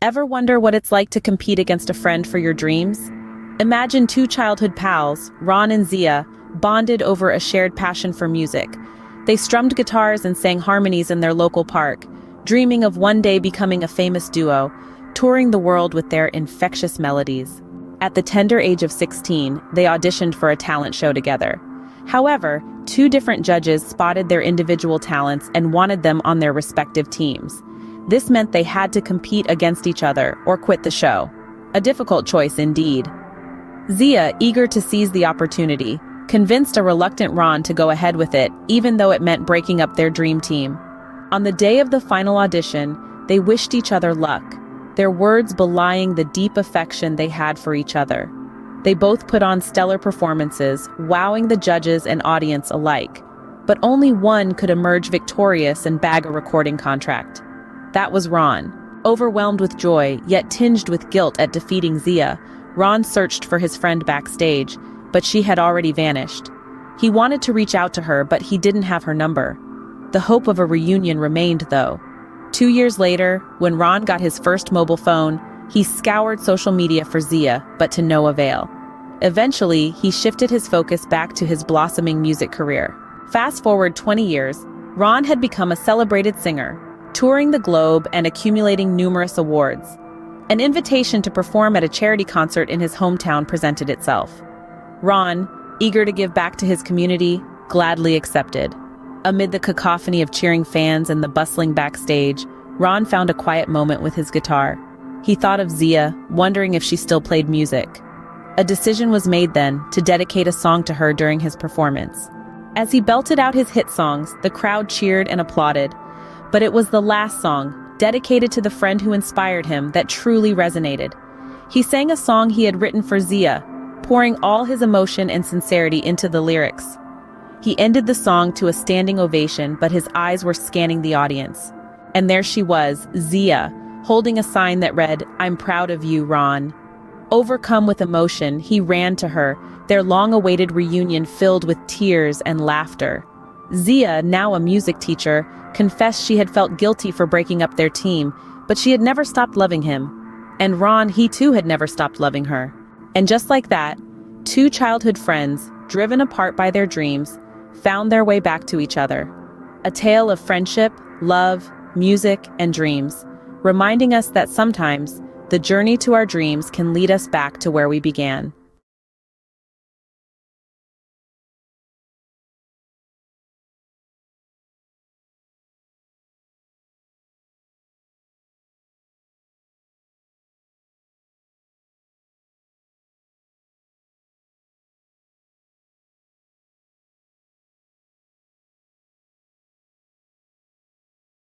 Ever wonder what it's like to compete against a friend for your dreams? Imagine two childhood pals, Ron and Zia, bonded over a shared passion for music. They strummed guitars and sang harmonies in their local park, dreaming of one day becoming a famous duo, touring the world with their infectious melodies. At the tender age of 16, they auditioned for a talent show together. However, two different judges spotted their individual talents and wanted them on their respective teams. This meant they had to compete against each other or quit the show. A difficult choice indeed. Zia, eager to seize the opportunity, convinced a reluctant Ron to go ahead with it, even though it meant breaking up their dream team. On the day of the final audition, they wished each other luck, their words belying the deep affection they had for each other. They both put on stellar performances, wowing the judges and audience alike. But only one could emerge victorious and bag a recording contract. That was Ron. Overwhelmed with joy, yet tinged with guilt at defeating Zia, Ron searched for his friend backstage, but she had already vanished. He wanted to reach out to her, but he didn't have her number. The hope of a reunion remained, though. 2 years later, when Ron got his first mobile phone, he scoured social media for Zia, but to no avail. Eventually, he shifted his focus back to his blossoming music career. Fast forward 20 years, Ron had become a celebrated singer, touring the globe and accumulating numerous awards. An invitation to perform at a charity concert in his hometown presented itself. Ron, eager to give back to his community, gladly accepted. Amid the cacophony of cheering fans and the bustling backstage, Ron found a quiet moment with his guitar. He thought of Zia, wondering if she still played music. A decision was made then to dedicate a song to her during his performance. As he belted out his hit songs, the crowd cheered and applauded. But it was the last song, dedicated to the friend who inspired him, that truly resonated. He sang a song he had written for Zia, pouring all his emotion and sincerity into the lyrics. He ended the song to a standing ovation, but his eyes were scanning the audience. And there she was, Zia, holding a sign that read, "I'm proud of you, Ron." Overcome with emotion, he ran to her, their long-awaited reunion filled with tears and laughter. Zia, now a music teacher, confessed she had felt guilty for breaking up their team, but she had never stopped loving him. And Ron, he too had never stopped loving her. And just like that, two childhood friends, driven apart by their dreams, found their way back to each other. A tale of friendship, love, music, and dreams, reminding us that sometimes the journey to our dreams can lead us back to where we began.